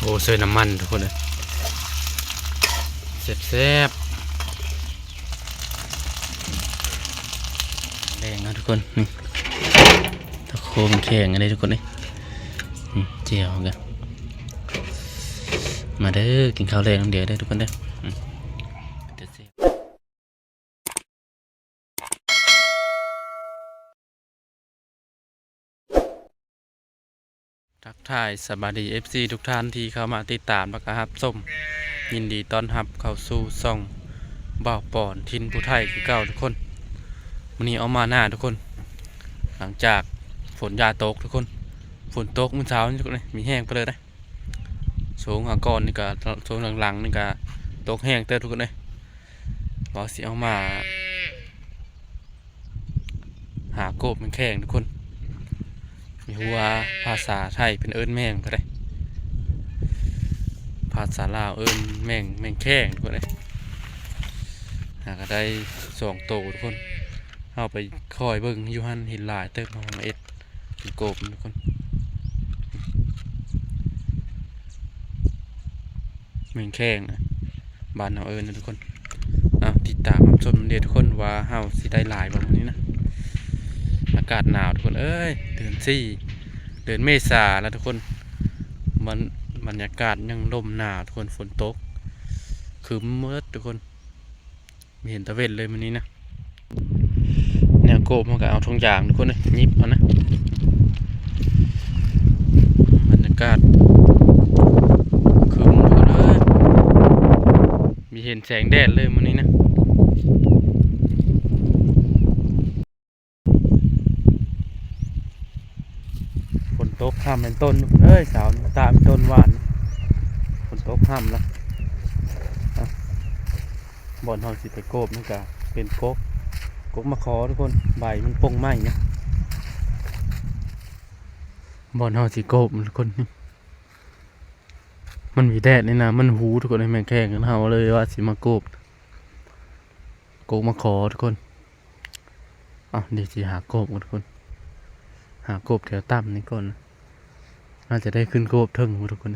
โอ้เซยน้ำมันทุกคนเลยแซ่บแรงนะทุกคนนี่ตะโคมแข็งอะไรทุกคนเลยเจียวกันมาเด้อกินข้าวแรงน้ำเดียวได้ทุกคนเด้อทักทายสวัสดี FC ทุกท่านที่เข้ามาติดตามนะครับส้มยินดีต้อนรับเข้าสู่ซ่องบ่าวปอนทินผู้ไทยคือเก่าทุกคนวันนี้เอามาหน้าทุกคนหลังจากฝนยาตกทุกคนฝนตกเมื่อเช้านี่ทุกคนมีแห้งไปเลยนะสูงก่อนนี่ก็สูงหลังๆนี่ก็ตกแห้งเต้ทุกคนเลยพอสิเอามาหากบมันแข็งทุกคนมีหัวภาษาไทยเป็นเอิ้นแมงก็ได้ภาษาลาวเอิ้นแมงแข้งทุกคนเลยหาก็ได้2 โตทุกคนเอาไปคอยเบิ่งยูฮันเห็นหลายเติมมาเอ็ดเป็นกบทุกคนแมงแข้งนะบ้านเราเอิ้นนะทุกคนติดตามชมเดียวทุกคนว่าเฮาสิได้หลายแบบนี้นะอากาศหนาวทุกคนเอ้ยเดือนเมษาแล้วทุกคนมันบรรยากาศยังลมหนาวทุกคนฝนตกคืมมืดทุกคนไม่เห็นตะเวนเลยวันนี้นะเนี่ยโกบมันก็เอาทงยางทุกคนเลยยิบเอานะบรรยากาศคืมเลยมีเห็นแสงแดดเลยวันนี้นะฝนตกห้ามเป็นต้นเอ้ยสาวตาเป็นต้นหวานฝนตกห้ามแล้วบ่อนเฮาสิไปโกบมันก็เป็นกกมะขอทุกคนใบมันป่งไหมเนี่ยบ่อนเฮาสิโกบทุกคนมันมีแดดนี่นะมันหูทุกคนให้แมงแข้งกันเฮาเลยว่าสิมาโกบมะขอทุกคนเดี๋ยวสิหาโกบทุกคนหาโกบแถวต่ำนี่ก่อนน่าจะได้ขึ้นโกบถึงทุกคน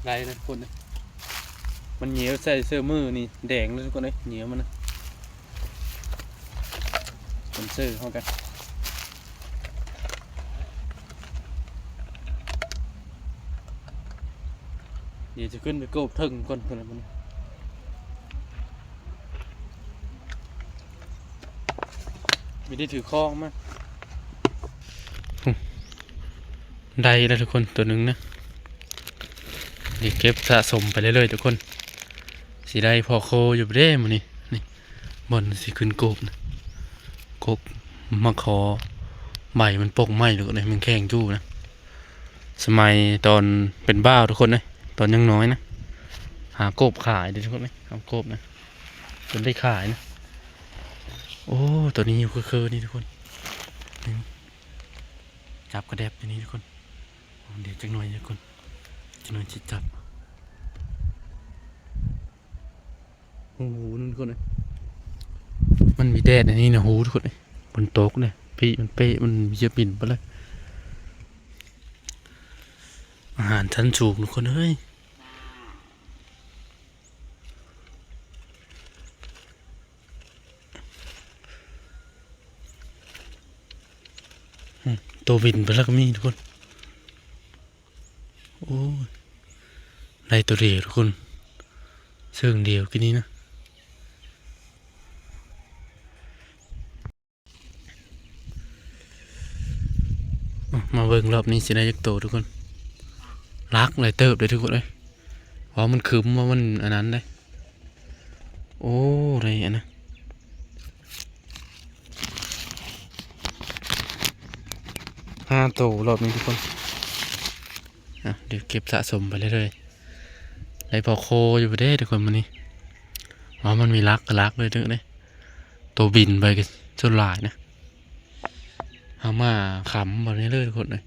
ไรนะทุกคนมันเหนียวใส่เสื้อมือนี่แดงเลยทุกคนเลยเหนียวมันนะผมซื้อเข้ากันเดี๋ยวจะขึ้นไปโกบทึงก่อนคนละมันไม่ได้ถือคล้องมั้งได้แล้วทุกคนตัวหนึ่งนะนี่เก็บสะสมไปเรื่อยๆทุกคนสีได้พอโคอยู่เด้มันนี่บอลสีขึ้นกบนะกบมาขอใบมันปกไหมทุกคนเลยมันแข็งจู้นะสมัยตอนเป็นบ้าทุกคนเลยตอนยังน้อยนะหากบขายทุกคนเลยเอากบนะจนได้ขายนะโอ้ตัวนี้อยู่คือนี่ทุกคนจับกระแดบอย่างนี้ทุกคนเดี๋ยวจังหน่อยทุกคนจังหน่อยจิตจับหูนั่นทุกคนเลยมันมีแดดในนี้นะหูทุกคนเลยบนโต๊ะเลยพี่มันเป๊ะมันมีเยอะปิ่นไปเลยอาหารชั้นสูงทุกคนเฮ้ยตัววินไปแล้วก็มีทุกคนโอ้ได้ตัวเดียวทุกคนเสื่องเดียวกินนี้นะ มาเบิ่งรอบนี้สิได้จักโตทุกคนรักเลยเติบเลยทุกคนเลยเพราะมันคืมว่ามันอันนั้นได้โอ้ไรอันนะ5 โตรอบนี้ทุกคนเดี๋ยวเก็บสะสมไปเรื่อยๆไรพอโคอยู่ไปได้ทุกคนมันนี้อ๋อมันมีรักเลยทุกคนเลยตัวบินไปกันจนหลายนะเอามาขำแบบนี้เลยทุกคนเลย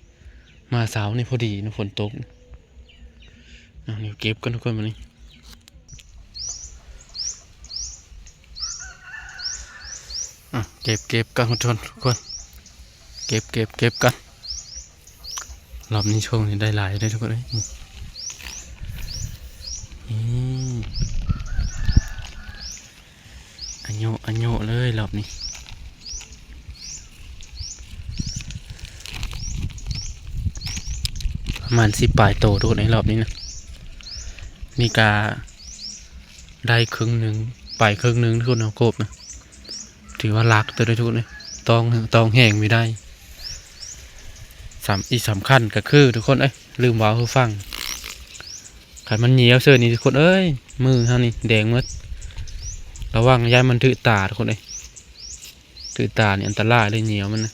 มาเสานี่พอดีนะฝนตกเดี๋ยวเก็บกันทุกคนมันนี้เก็บกันทุกคนเก็บกันรอบนี้ช่วงนี้ได้หลายได้ทุกคนเลยอันโยเลยรอบนี้ประมาณ10 ปลายโตทุกคนในรอบนี้นะนี่กาได้ครึ่งหนึ่งไปครึ่งหนึ่งทุกคนเอากบนะถือว่ารักตัวได้ทุกคนเลยต้องแห้งไม่ได้อีกสำคัญก็คือทุกคนลืมว้าวคือฟังขันมันเหนียวเสื้อนี่ทุกคนมือเท่านี้แดงมืดระวังย้ายมันถือตาทุกคนถือตาเนี่ยอันตรายเลยเหนียวมันนะ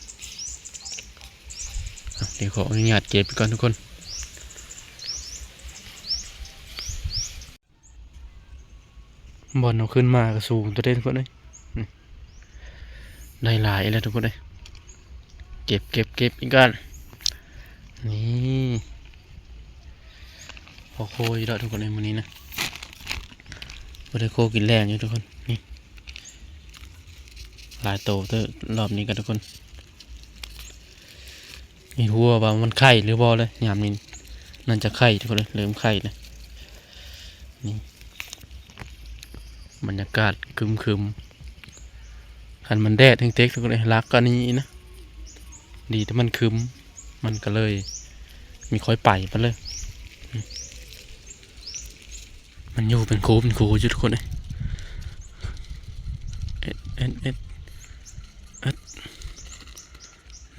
เดี๋ยวขออนุญาตเก็บไปก่อนทุกคนบอลเอาขึ้นมาก็สูงตัวเด่นทุกคนได้หลายแล้วทุกคนเก็บอีกกันนี่พอโคยแล้วทุกคนในมื้อนี้นะพอได้โคกินแรงอยู่ทุกคนนี่หลายโตเตอรอบนี้กันทุกคนมีหัวว่ามันไข่หรือบอเลยยามนี้นั่นจะไข่ทุกคนเลยเริ่มไข่เลยนี่บรรยากาศคึมคันมันแดดทั้งเต็กทุกคนเลยรักกันนี้นะดีแต่มันคึมมันก็เลยมีค่อยไปไปเลยมันอยู่เป็นคูอยู่ทุกคนเลย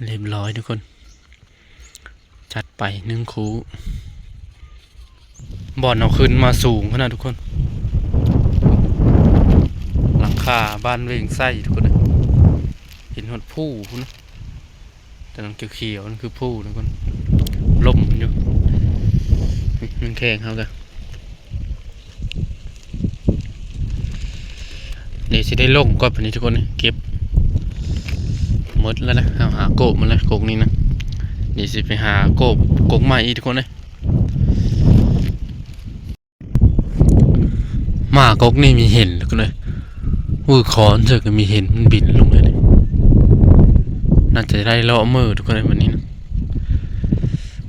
เรียบร้อยทุกคนจัดไป1 คูบอลเอาขึ้นมาสูงขนาดทุกคนหลังคาบ้านเวงไส้ทุกคนเลยเห็นหดผู้นะแต่นังเขียวๆนั่นคือผู้ทุกคนล่มอยู่มันแข็งเขากันเดี๋ยวจะได้ล่งก่อนวันนี้ทุกคนเก็บหมดแล้วนะหาโกบมาแล้วโกบนี้นะเดี๋ยวจะไปหาโกบใหม่อีกทุกคนเลยหมากกนี่มีเห็นทุกคนเลยมือคอนเจอก็มีเห็นมันบินลงเลยน่าจะได้เลาะมือทุกคนเลยวันนี้นะ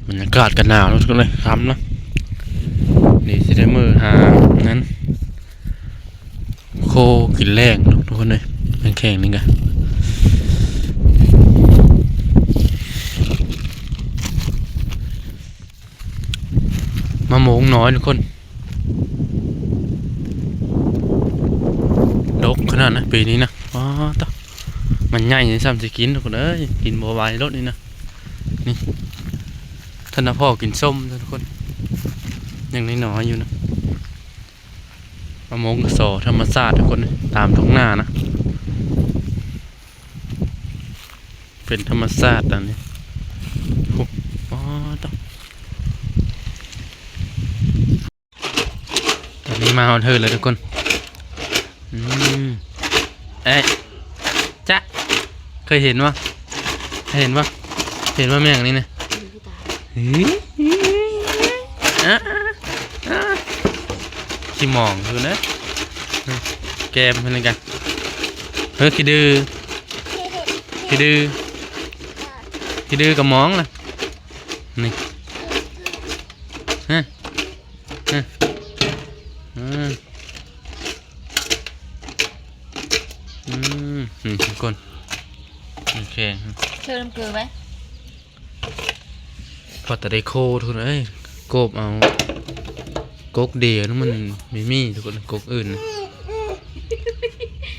บรรยากาศกันหนาวทุกคนเลยค่ำนะเดี๋ยวจะได้มือหานั้นโคกินแรงทุกคนเลยเป็นแข่งนี่กันมะม่วงน้อยทุกคนดกขนาดนะปีนี้นะว้าต่อมันใหญ่ในซ้ำจะกินทุกคนกินบัวใบรถนี่นะนี่ท่านพ่อกินส้มทุกคนยังน้อยอยู่นะมะม่วงกระสอธรรมชาติทุกคนตามท้องหน้านะเป็นธรรมชาติอันนี้ว้าต่อตอนนี้มาเอาเธอเลยทุกคนจ๊ะเคยเห็นวะเห็นว่าแม่งนี่นะขี้มองดูนะแกมเป็นอะไรกันขี้ดื้อกับมองล่ะนี่ทุกคนโอเคเชื่อน้ำเกลือไหมพอแต่ได้โคทุกคนโกบเอากกเดียวนั่นมันไม่มีทุกคนกกอื่น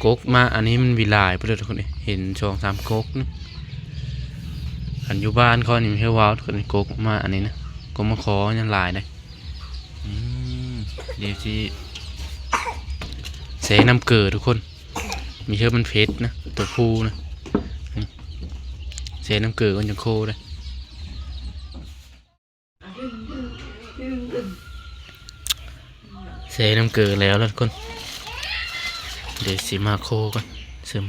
กกมาอันนี้มันวิลายไปเลยทุกคนเห็น2-3กกนะ ขันอยู่บ้านเขานี่ให้ว้าวคนโกกมาอันนี้นะก็มาขอยังหลายได้เดี๋ยวที่เสน้ำเกลือทุกคนมีเชื่อมันเพชรนะตัวผู้นะเสน้ำเกลือก็ยังโคเลยเสน้ำเกลือแล้วทุกคนเดี๋ยวสิมาโคกันซึม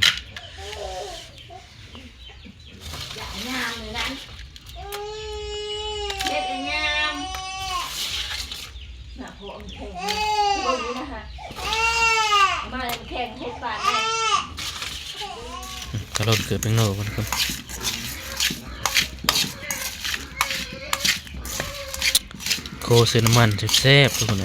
กระโดดเกิดเป็นโง่กันทุกคนโคเซนมันแซ่บๆทุกคน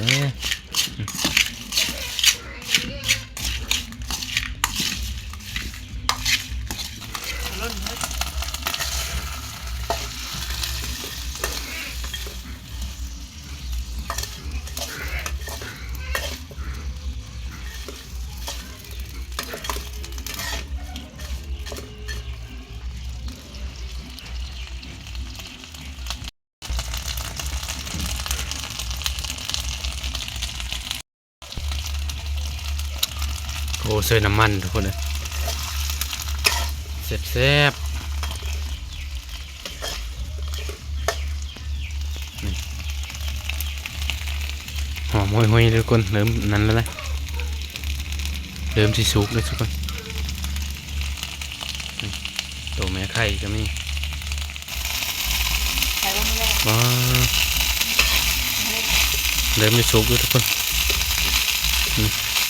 โอ้เซน้ำมันทุกคนเลยแซ่บหอมห้อยๆทุกคนเริ่มนั้นแล้วนะเริ่มที่สุกเลยทุกคนตัวแม่ไข่ก็มีว้าเริ่มที่สุกเลยทุกคน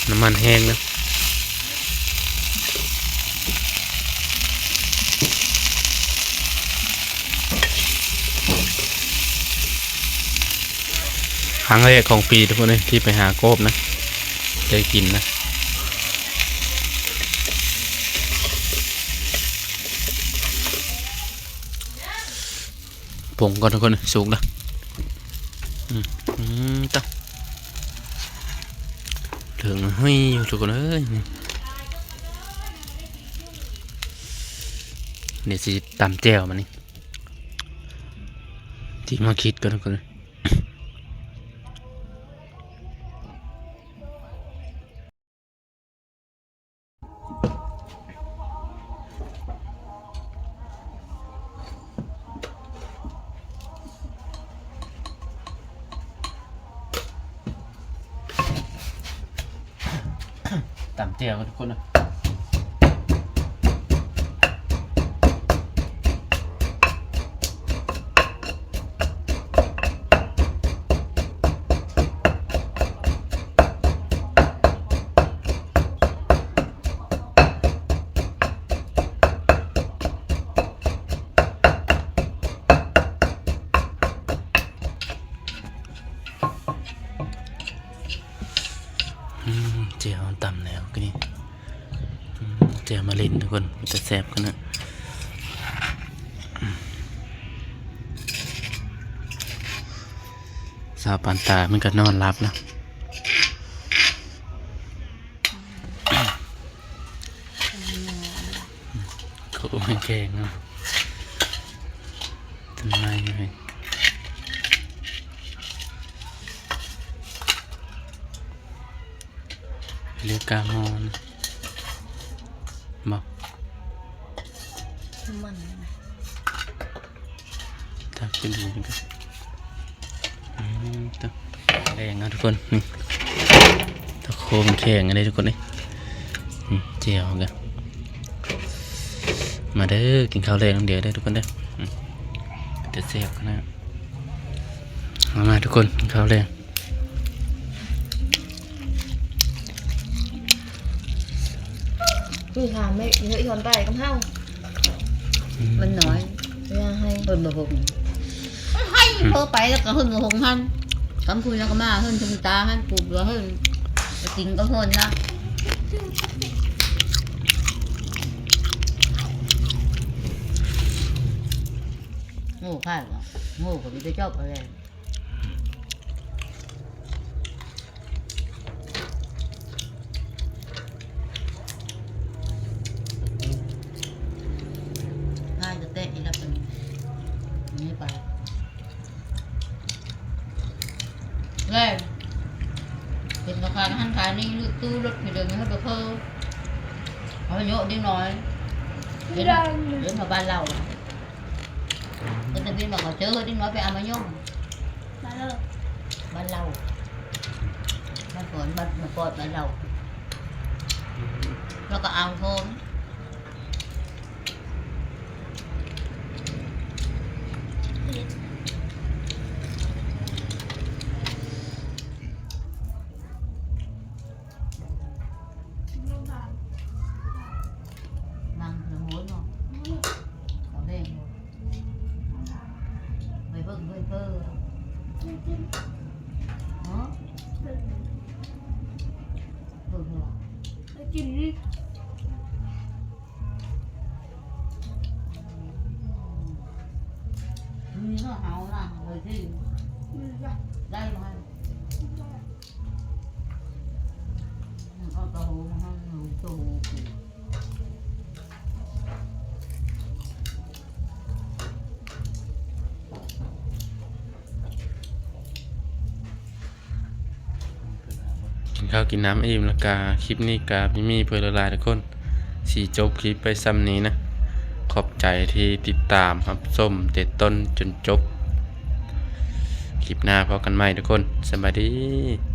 น้ำมันแห้งนะครั้งแรกของปีทุกคนเลยที่ไปหาโกบนะได้กินนะผงก่อนทุกคนสุกแล้วตั้งเหลืองห้อยอยู่ทุกคนเอ้ยเดี๋ยวสิตำแจ่วมานี่ที่มาคิดกันทุกคนตำแจ่วกันทุกคนนะเจียวต่ำแล้วก็นี่เจียวมาเล่นทุกคนจะแซ่บกันนะสาวปานตามันก็นอนรับนะเขาไม่แกงนะทำไมไงเรียกกามอนบอกมันถ้าเป็นดีก็ต้องแรงนะทุกคนนี่ตะโคมแข็งอะไรทุกคนนี่เจียวกันมาเด้อกินข้าวแรงเดี๋ยวได้ทุกคนเด้อจะเสียบกันนะมาทุกคนกินข้าวแรงคือหาไม่เยอะทนไปกับเฮามันน้อยเวลาให้เพิ่นบ่หงให้เพิ่นไปแล้วก็เพิ่นบ่หงหั่นคำคุยแล้วก็มาเพิ่นถึงตาหั่นปลูกแล้วเพิ่นกินก็เพิ่นนะโง่พลาดเหรอโง่ก็มีแต่ชอบอะไรพลาดจะเตะอีกแล้วเป็น เลยเป็นราคาหันขายนี่ตู้รถไปเดินให้ไปเพิ่มเอาไปโยกนิดหน่อยเดินมาบ้านเราก็จะบินบอกเขาเจอนิดหน่อยไปเอามาโยกบ้านเราบ้านก่อนบ้านเราแล้วก็เอาโฟมนั่งหัวหัวเนาะเอาเล่นไปเบิ่งเนาะเบิ่งเนาะกินดิมีก็เอาละเลยที่ได้ไหมเอาตัวหูมาให้หนูตัวหูกินข้าวกินน้ำอิ่มแล้วกาคลิปนี้กาพี่มีเพื่อละลายทุกคนสีจบคลิปไปซ้ำนี้นะขอบใจที่ติดตามครับส้มเต็ดต้นจนจบคลิปหน้าพบกันใหม่ทุกคนสวัสดี